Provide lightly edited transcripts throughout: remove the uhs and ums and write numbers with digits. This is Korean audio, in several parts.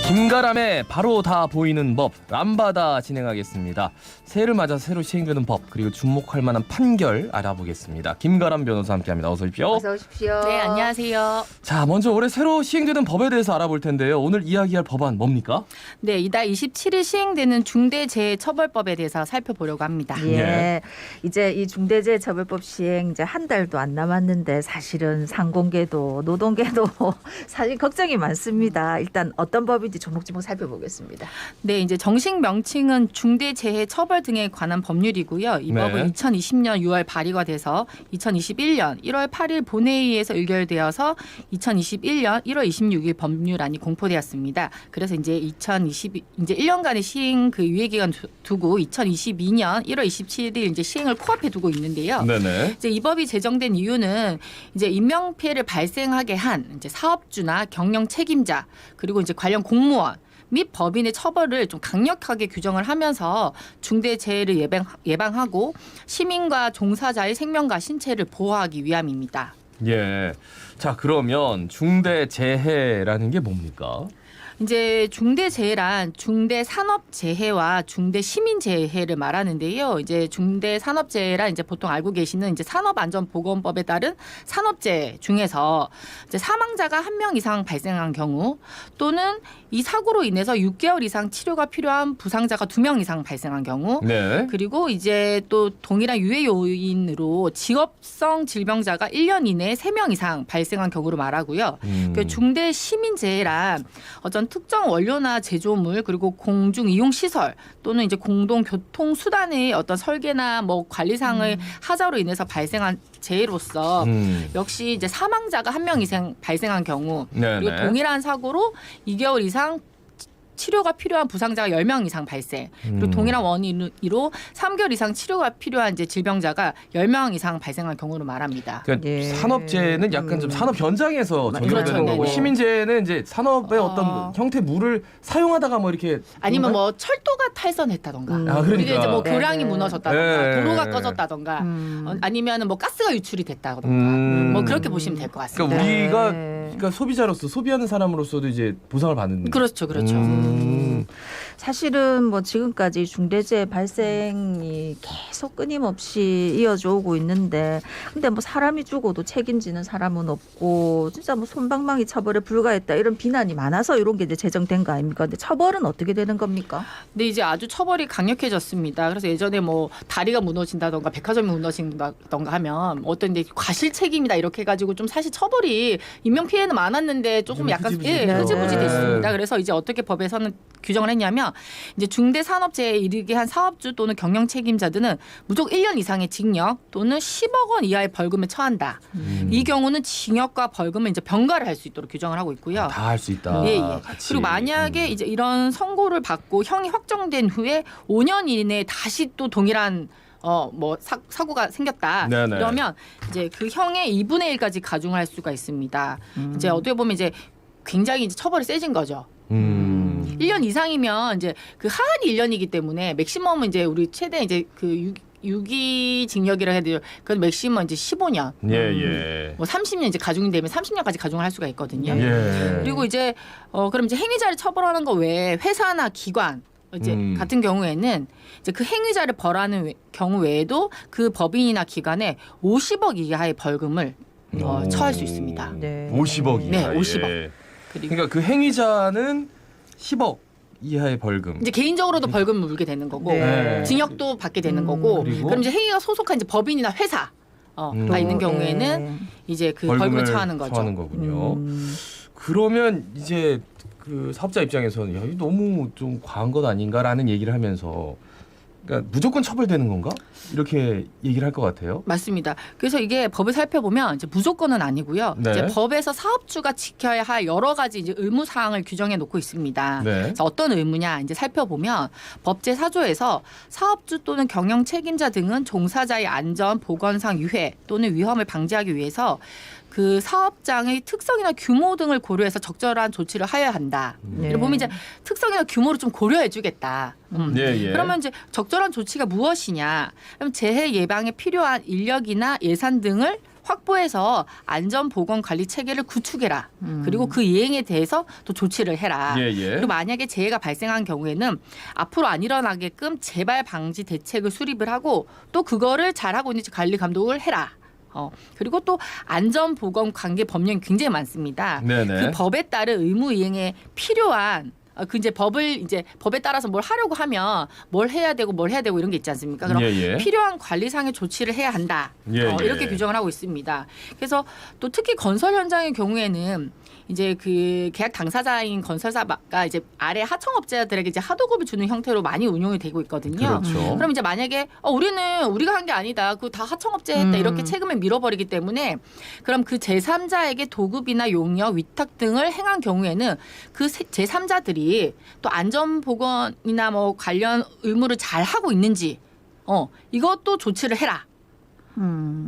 김가람의 바로 다 보이는 법 람바다 진행하겠습니다. 새해를 맞아 새로 시행되는 법 그리고 주목할 만한 판결 알아보겠습니다. 김가람 변호사 함께합니다. 어서 오십시오. 어서 오십시오. 네, 안녕하세요. 자, 먼저 올해 새로 시행되는 법에 대해서 알아볼 텐데요. 오늘 이야기할 법안 뭡니까? 네, 이달 27일 시행되는 중대재해처벌법에 대해서 살펴보려고 합니다. 예. 이제 이 중대재해처벌법 시행 이제 한 달도 안 남았는데 사실은 상공계도 노동계도 사실 걱정이 많습니다. 일단 어떤 법인지 조목조목 살펴보겠습니다. 네, 이제 정식 명칭은 중대재해처벌 등에 관한 법률이고요. 이 네. 법은 2020년 6월 발의가 돼서 2021년 1월 8일 본회의에서 의결되어서 2021년 1월 26일 법률안이 공포되었습니다. 그래서 이제 1년간의 시행 그 유예 기간 두고 2022년 1월 27일 이제 시행을 코앞에 두고 있는데요. 네네. 이제 이 법이 제정된 이유는 이제 인명 피해를 발생하게 한 이제 사업주나 경영 책임자 그리고 이제 관련 공무원 및 법인의 처벌을 좀 강력하게 규정을 하면서 중대 재해를 예방하고 시민과 종사자의 생명과 신체를 보호하기 위함입니다. 예. 자, 그러면 중대재해라는 게 뭡니까? 이제 중대재해란 중대산업재해와 중대시민재해를 말하는데요. 이제 중대산업재해란 이제 보통 알고 계시는 이제 산업안전보건법에 따른 산업재해 중에서 이제 사망자가 1명 이상 발생한 경우 또는 이 사고로 인해서 6개월 이상 치료가 필요한 부상자가 2명 이상 발생한 경우 네. 그리고 이제 또 동일한 유해 요인으로 직업성 질병자가 1년 이내에 3명 이상 발생한 경우를 말하고요. 그 중대 시민재해란 어떤 특정 원료나 제조물 그리고 공중 이용 시설 또는 이제 공동 교통 수단의 어떤 설계나 뭐 관리상의 하자로 인해서 발생한 재해로서 역시 이제 사망자가 1명 이상 발생한 경우 네네. 그리고 동일한 사고로 2개월 이상 치료가 필요한 부상자가 10명 이상 발생. 그리고 동일한 원인으로 3개월 이상 치료가 필요한 이제 질병자가 10명 이상 발생한 경우를 말합니다. 그러니까 예. 산업재해는 약간 좀 산업 현장에서 적용되는 그렇죠. 거고 네네. 시민재해는 이제 산업의 어떤 형태물을 사용하다가 뭐 이렇게 아니면 뭐 철도가 탈선했다던가. 아, 그러니까. 이게 이제 뭐 네, 교량이 네. 무너졌다던가 네. 도로가 꺼졌다던가 아니면 뭐 가스가 유출이 됐다던가 뭐 그렇게 보시면 될 것 같습니다. 그러니까 우리가 네. 그러니까 소비자로서 소비하는 사람으로서도 이제 보상을 받는. 그렇죠, 그렇죠. 사실은 뭐 지금까지 중대재해 발생이 계속 끊임없이 이어져 오고 있는데 근데 뭐 사람이 죽어도 책임지는 사람은 없고 진짜 뭐 솜방망이 처벌에 불과했다 이런 비난이 많아서 이런 게 이제 제정된 거 아닙니까? 근데 처벌은 어떻게 되는 겁니까? 근데 이제 아주 처벌이 강력해졌습니다. 그래서 예전에 뭐 다리가 무너진다던가 백화점이 무너진다던가 하면 어떤 이제 과실 책임이다 이렇게 해가지고 좀 사실 처벌이 인명 피해는 많았는데 조금 좀 약간 흐지부지 흐지부지 됐죠. 됐습니다. 네. 그래서 이제 어떻게 법에서는 규정을 했냐면 이제 중대산업재해에 이르게 한 사업주 또는 경영 책임자들은 무조건 1년 이상의 징역 또는 10억 원 이하의 벌금에 처한다. 이 경우는 징역과 벌금을 이제 병가를 할 수 있도록 규정을 하고 있고요. 다 할 수 있다. 예, 예. 같이. 그리고 만약에 이제 이런 선고를 받고 형이 확정된 후에 5년 이내에 다시 또 동일한 뭐 사고가 생겼다. 네네. 그러면 이제 그 형의 2분의 1까지 가중할 수가 있습니다. 이제 어떻게 보면 이제 굉장히 이제 처벌이 세진 거죠. 1년 이상이면 이제 그 하한이 1년이기 때문에 맥시멈은 이제 우리 최대 이제 그 유기징역이라 해야 돼요. 그건 맥시멈 이제 15년. 예, 예. 뭐 30년 이제 가중이 되면 30년까지 가중을 할 수가 있거든요. 예. 그리고 이제 그럼 이제 행위자를 처벌하는 거 외에 회사나 기관 이제 같은 경우에는 이제 그 행위자를 벌하는 경우 외에도 그 법인이나 기관에 50억 이하의 벌금을 처할 수 있습니다. 네. 50억 이하. 네, 50억. 예. 그리고 그러니까 그 행위자는 10억 이하의 벌금. 이제 개인적으로도 벌금을 물게 되는 거고 네. 징역도 받게 되는 거고 그리고? 그럼 이제 행위가 소속한 이제 법인이나 회사 가 있는 경우에는 이제 그 벌금을 처하는 거죠. 처하는 거군요. 그러면 이제 그 사업자 입장에서는 야, 이거 너무 좀 과한 것 아닌가라는 얘기를 하면서 그러니까 무조건 처벌되는 건가? 이렇게 얘기를 할 것 같아요. 맞습니다. 그래서 이게 법을 살펴보면 이제 무조건은 아니고요. 네. 이제 법에서 사업주가 지켜야 할 여러 가지 이제 의무 사항을 규정해 놓고 있습니다. 네. 그래서 어떤 의무냐 이제 살펴보면 법제 4조에서 사업주 또는 경영 책임자 등은 종사자의 안전, 보건상 유해 또는 위험을 방지하기 위해서 그 사업장의 특성이나 규모 등을 고려해서 적절한 조치를 하여야 한다. 네. 보면 이제 특성이나 규모를 좀 고려해주겠다. 예, 예. 그러면 이제 적절한 조치가 무엇이냐? 그럼 재해 예방에 필요한 인력이나 예산 등을 확보해서 안전보건관리 체계를 구축해라. 그리고 그 이행에 대해서 또 조치를 해라. 예, 예. 그리고 만약에 재해가 발생한 경우에는 앞으로 안 일어나게끔 재발 방지 대책을 수립을 하고 또 그거를 잘하고 있는지 관리 감독을 해라. 그리고 또 안전보건 관계 법령이 굉장히 많습니다. 네네. 그 법에 따른 의무 이행에 필요한 그 이제 법에 따라서 뭘 하려고 하면 뭘 해야 되고 이런 게 있지 않습니까? 그럼 예, 예. 필요한 관리상의 조치를 해야 한다. 예, 예. 이렇게 규정을 하고 있습니다. 그래서 또 특히 건설 현장의 경우에는 이제 그 계약 당사자인 건설사가 이제 아래 하청업자들에게 이제 하도급을 주는 형태로 많이 운용이 되고 있거든요. 그렇죠. 그럼 이제 만약에 우리는 우리가 한 게 아니다. 그 다 하청업체 했다. 이렇게 책임을 밀어버리기 때문에 그럼 그 제3자에게 도급이나 용역, 위탁 등을 행한 경우에는 그 제3자들이 또 안전보건이나 뭐 관련 의무를 잘 하고 있는지 이것도 조치를 해라.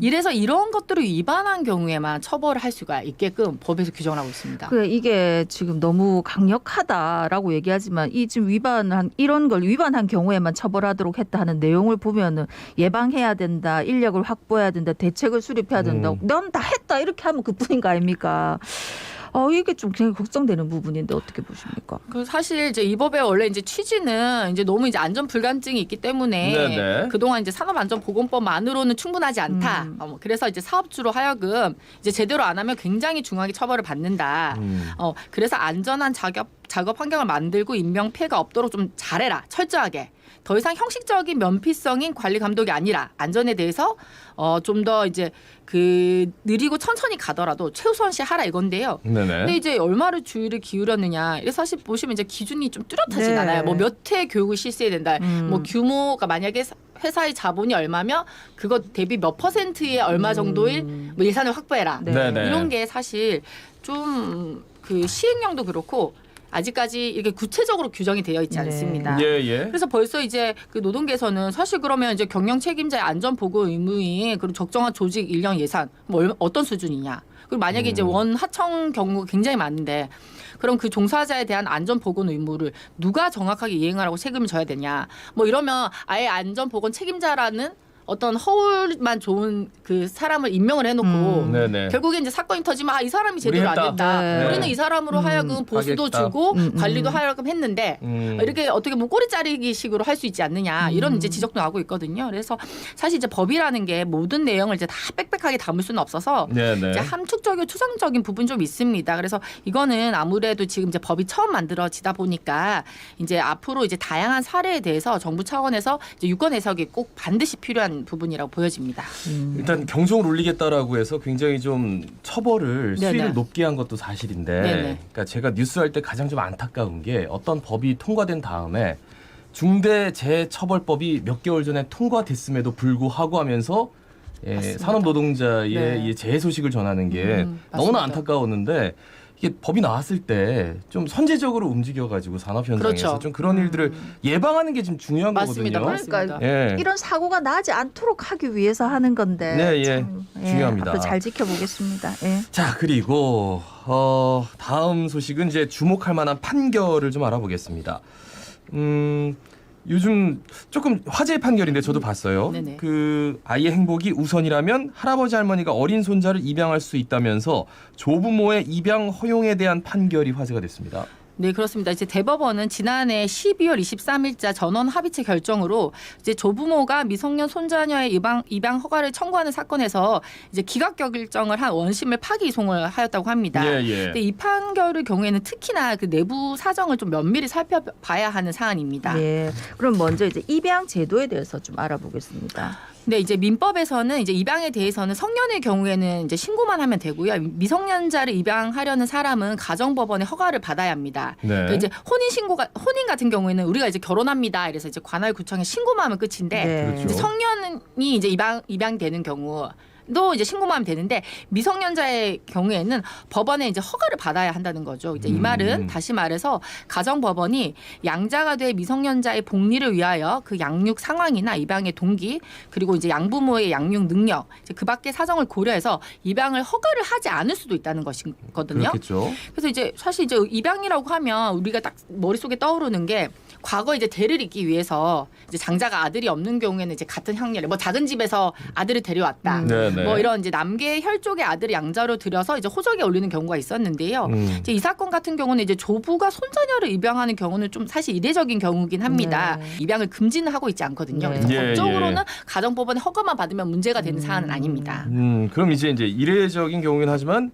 이래서 이런 것들을 위반한 경우에만 처벌을 할 수가 있게끔 법에서 규정을 하고 있습니다. 그래 이게 지금 너무 강력하다라고 얘기하지만 이 지금 이런 걸 위반한 경우에만 처벌하도록 했다 하는 내용을 보면은 예방해야 된다, 인력을 확보해야 된다, 대책을 수립해야 된다. 넌 다 했다 이렇게 하면 그뿐인 거 아닙니까? 이게 좀 굉장히 걱정되는 부분인데 어떻게 보십니까? 그 사실 이제 이 법의 원래 이제 취지는 이제 너무 이제 안전 불감증이 있기 때문에 네네. 그동안 이제 산업안전보건법만으로는 충분하지 않다. 그래서 이제 사업주로 하여금 이제 제대로 안 하면 굉장히 중하게 처벌을 받는다. 그래서 안전한 작업 환경을 만들고 인명 피해가 없도록 좀 잘해라. 철저하게. 더 이상 형식적인 면피성인 관리 감독이 아니라 안전에 대해서 좀 더 이제 그 느리고 천천히 가더라도 최우선시하라 이건데요. 네네. 근데 이제 얼마를 주의를 기울였느냐. 이래서 사실 보시면 이제 기준이 좀 뚜렷하진 네. 않아요. 뭐 몇 회 교육을 실시해야 된다. 뭐 규모가 만약에 회사의 자본이 얼마며 그것 대비 몇 퍼센트의 얼마 정도의 뭐 예산을 확보해라. 네. 네네. 이런 게 사실 좀 그 시행령도 그렇고 아직까지 이렇게 구체적으로 규정이 되어 있지 네. 않습니다. 예, 예. 그래서 벌써 이제 그 노동계에서는 사실 그러면 이제 경영 책임자의 안전 보고 의무인 그리고 적정한 조직 인력 예산 뭐 어떤 수준이냐. 그리고 만약에 이제 원 하청 경우가 굉장히 많은데 그럼 그 종사자에 대한 안전 보건 의무를 누가 정확하게 이행하라고 책임을 져야 되냐. 뭐 이러면 아예 안전 보건 책임자라는 어떤 허울만 좋은 그 사람을 임명을 해놓고 네네. 결국에 이제 사건이 터지면 이 사람이 제대로 안 했다. 됐다. 네. 우리는 이 사람으로 하여금 보수도 하겠다. 주고 관리도 하여금 했는데 이렇게 어떻게 보면 꼬리 자르기 식으로 할 수 있지 않느냐 이런 이제 지적도 나오고 있거든요. 그래서 사실 이제 법이라는 게 모든 내용을 이제 다 빽빽하게 담을 수는 없어서 네네. 이제 함축적이고 추상적인 부분 좀 있습니다. 그래서 이거는 아무래도 지금 이제 법이 처음 만들어지다 보니까 이제 앞으로 이제 다양한 사례에 대해서 정부 차원에서 이제 유권 해석이 꼭 반드시 필요한 부분이라고 보여집니다. 일단 경종을 울리겠다라고 해서 굉장히 좀 처벌을 네네. 수위를 높게 한 것도 사실인데, 네네. 그러니까 제가 뉴스할 때 가장 좀 안타까운 게 어떤 법이 통과된 다음에 중대재해처벌법이 몇 개월 전에 통과됐음에도 불구하고 하면서 맞습니다. 산업 노동자의 네. 이 재해 소식을 전하는 게 맞습니다. 너무나 안타까웠는데. 이게 법이 나왔을 때 좀 선제적으로 움직여가지고 산업 현장에서 그렇죠. 좀 그런 일들을 예방하는 게 지금 중요한 맞습니다. 거거든요. 그러니까 예. 이런 사고가 나지 않도록 하기 위해서 하는 건데 네, 예. 참, 중요합니다. 앞으로 잘 지켜보겠습니다. 예. 자, 그리고 다음 소식은 이제 주목할 만한 판결을 좀 알아보겠습니다. 요즘 조금 화제의 판결인데 저도 봤어요. 네네. 그 아이의 행복이 우선이라면 할아버지 할머니가 어린 손자를 입양할 수 있다면서 조부모의 입양 허용에 대한 판결이 화제가 됐습니다. 네, 그렇습니다. 이제 대법원은 지난해 12월 23일자 전원 합의체 결정으로 이제 조부모가 미성년 손자녀의 입양 허가를 청구하는 사건에서 이제 기각 결정을 한 원심을 파기 이송을 하였다고 합니다. 예. 근데 이 판결의 경우에는 특히나 그 내부 사정을 좀 면밀히 살펴봐야 하는 사안입니다. 예. 그럼 먼저 이제 입양 제도에 대해서 좀 알아보겠습니다. 근데 이제 민법에서는 이제 입양에 대해서는 성년의 경우에는 이제 신고만 하면 되고요. 미성년자를 입양하려는 사람은 가정법원의 허가를 받아야 합니다. 네. 그러니까 이제 혼인 같은 경우에는 우리가 이제 결혼합니다. 이래서 이제 관할구청에 신고만 하면 끝인데 네. 그렇죠. 이제 성년이 이제 입양되는 경우. 도 이제 신고만 하면 되는데 미성년자의 경우에는 법원에 이제 허가를 받아야 한다는 거죠. 이제 이 말은 다시 말해서 가정법원이 양자가 돼 미성년자의 복리를 위하여 그 양육 상황이나 입양의 동기 그리고 이제 양부모의 양육 능력 이제 그 밖의 사정을 고려해서 입양을 허가를 하지 않을 수도 있다는 것이거든요. 그렇겠죠. 그래서 이제 사실 이제 입양이라고 하면 우리가 딱 머릿속에 떠오르는 게 과거 이제 대를 잇기 위해서 이제 장자가 아들이 없는 경우에는 이제 같은 형렬에 뭐 작은 집에서 아들을 데려왔다. 네네. 뭐 이런 이제 남계 혈족의 아들을 양자로 들여서 이제 호적에 올리는 경우가 있었는데요. 이제 이 사건 같은 경우는 이제 조부가 손자녀를 입양하는 경우는 좀 사실 이례적인 경우긴 합니다. 네. 입양을 금지는 하고 있지 않거든요. 네. 그래서 예, 법적으로는 가정법원의 허가만 받으면 문제가 되는 사안은 아닙니다. 그럼 이제 이례적인 경우긴 하지만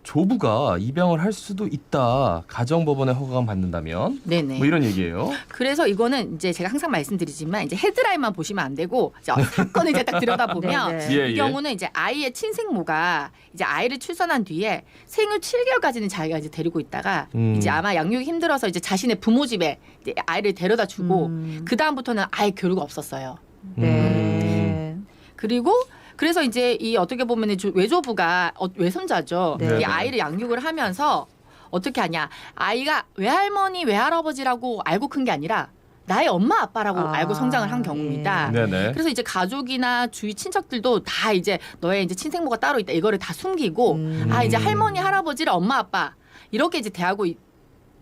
조부가 입양을 할 수도 있다. 가정법원의 허가만 받는다면. 네네. 뭐 이런 얘기예요. 그래서 이거는 이제 제가 항상 말씀드리지만 이제 헤드라인만 보시면 안 되고 이제 사건을 이제 딱 들여다보면 네, 네. 예, 이 예. 경우는 이제 아이의 친생모가 이제 아이를 출산한 뒤에 생후 7개월까지는 자기가 이제 데리고 있다가 이제 아마 양육이 힘들어서 이제 자신의 부모 집에 이제 아이를 데려다 주고 그 다음부터는 아예 교류가 없었어요. 네. 그리고 그래서 이제 이 어떻게 보면 외조부가 외손자죠. 네. 이 아이를 양육을 하면서 어떻게 하냐. 아이가 외할머니, 외할아버지라고 알고 큰 게 아니라 나의 엄마, 아빠라고 알고 성장을 한 경우입니다. 네네. 그래서 이제 가족이나 주위 친척들도 다 이제 너의 이제 친생모가 따로 있다. 이거를 다 숨기고 아, 이제 할머니, 할아버지를 엄마, 아빠 이렇게 이제 대하고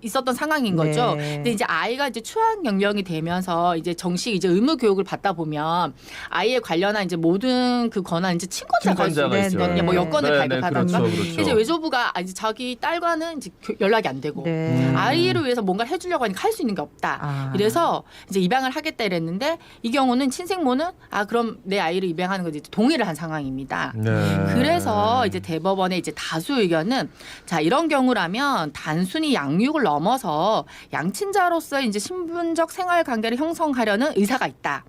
있었던 상황인 거죠. 네. 근데 이제 아이가 이제 추학 연령이 되면서 이제 정식 이제 의무 교육을 받다 보면 아이에 관련한 이제 모든 그 권한 이제 친권자가 친권자가 네, 있어요. 네. 뭐 여건을 네, 발급하던가. 네, 그렇죠. 이제 외조부가 이제 자기 딸과는 이제 연락이 안 되고 네. 아이를 위해서 뭔가를 해주려고 하니까 할 수 있는 게 없다. 아. 이래서 이제 입양을 하겠다 이랬는데 이 경우는 친생모는 아 그럼 내 아이를 입양하는 거지 동의를 한 상황입니다. 네. 그래서 이제 대법원의 이제 다수 의견은 자 이런 경우라면 단순히 양육을 넘어서 양친자로서의 이제 신분적 생활 관계를 형성하려는 의사가 있다.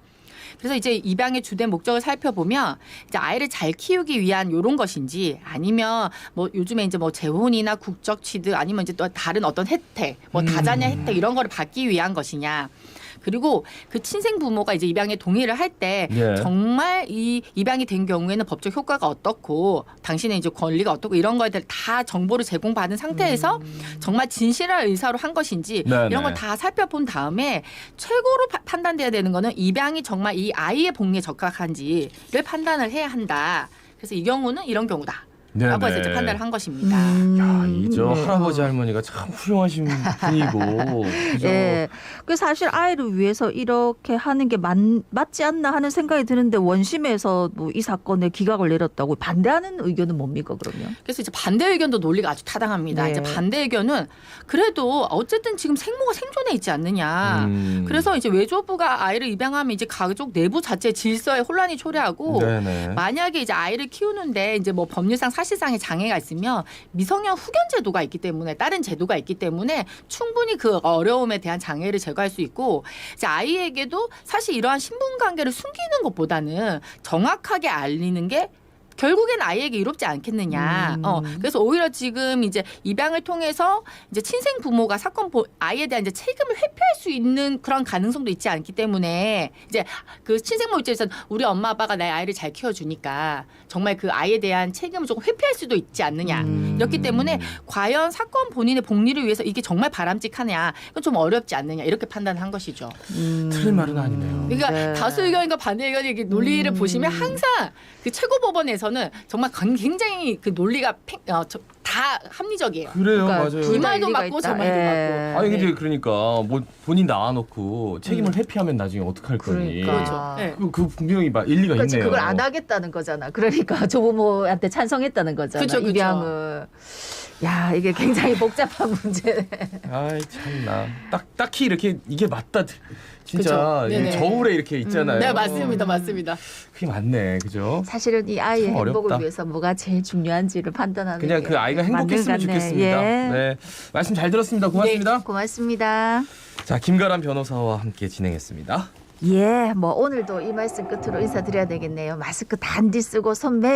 그래서 이제 입양의 주된 목적을 살펴보면 이제 아이를 잘 키우기 위한 이런 것인지 아니면 뭐 요즘에 이제 뭐 재혼이나 국적 취득 아니면 이제 또 다른 어떤 혜택, 뭐 다자녀 혜택 이런 거를 받기 위한 것이냐. 그리고 그 친생 부모가 이제 입양에 동의를 할 때 예. 정말 이 입양이 된 경우에는 법적 효과가 어떻고 당신의 이제 권리가 어떻고 이런 거에 대해 다 정보를 제공받은 상태에서 정말 진실한 의사로 한 것인지 네네. 이런 걸 다 살펴본 다음에 최고로 판단돼야 되는 거는 입양이 정말 이 아이의 복리에 적합한지를 판단을 해야 한다. 그래서 이 경우는 이런 경우다. 라고 해서 이제 판단을 한 것입니다. 야, 이저 네. 할아버지 할머니가 참 훌륭하신 분이고. 그죠? 예. 그 사실 아이를 위해서 이렇게 하는 게 맞지 않나 하는 생각이 드는데 원심에서 뭐 이 사건에 기각을 내렸다고 반대하는 의견은 뭡니까 그러면? 그래서 이제 반대 의견도 논리가 아주 타당합니다. 네. 이제 반대 의견은 그래도 어쨌든 지금 생모가 생존해 있지 않느냐. 그래서 이제 외조부가 아이를 입양하면 이제 가족 내부 자체 질서에 혼란이 초래하고 네네. 만약에 이제 아이를 키우는데 이제 뭐 법률상 사실상의 장애가 있으면 미성년 후견 제도가 있기 때문에 다른 제도가 있기 때문에 충분히 그 어려움에 대한 장애를 제거할 수 있고 이제 아이에게도 사실 이러한 신분 관계를 숨기는 것보다는 정확하게 알리는 게 결국엔 아이에게 이롭지 않겠느냐. 그래서 오히려 지금 이제 입양을 통해서 이제 친생 부모가 아이에 대한 이제 책임을 회피할 수 있는 그런 가능성도 있지 않기 때문에 이제 그 친생모 입장에서는 우리 엄마 아빠가 내 아이를 잘 키워주니까 정말 그 아이에 대한 책임을 조금 회피할 수도 있지 않느냐. 이렇기 때문에 과연 사건 본인의 복리를 위해서 이게 정말 바람직하냐. 이건 좀 어렵지 않느냐. 이렇게 판단한 것이죠. 틀린 말은 아니네요. 그러니까 네. 다수 의견과 반대 의견의 이렇게 논리를 보시면 항상 그 최고법원에서는 정말 굉장히 그 논리가 다 합리적이에요. 그래요, 그러니까 맞아요. 둘 이 다 말도 일리가 맞고 있다. 저 말도 예. 맞고. 아니 근데 네. 그러니까 뭐 본인 나와놓고 책임을 회피하면 나중에 어떡할 거니? 그러니까. 그렇죠. 네. 그 분명히 일리가 그렇지 있네요. 그걸 안 하겠다는 거잖아. 그러니까 조부모한테 찬성했다는 거잖아. 그쵸, 그쵸. 입양을. 야 이게 굉장히 복잡한 문제네. 아이 참나. 딱히 이렇게 이게 맞다. 진짜 그쵸. 네네. 저울에 이렇게 있잖아요. 네, 맞습니다. 맞습니다. 그게 맞네, 그죠? 사실은 이 아이의 참 행복을 어렵다. 위해서 뭐가 제일 중요한지를 판단하는 그냥 게 그 아이가 맞는 행복했으면 것 같네. 좋겠습니다. 예. 네, 말씀 잘 들었습니다. 고맙습니다. 고맙습니다. 자, 김가람 변호사와 함께 진행했습니다. 예, 뭐 오늘도 이 말씀 끝으로 인사드려야 되겠네요. 마스크 단디 쓰고 손 매.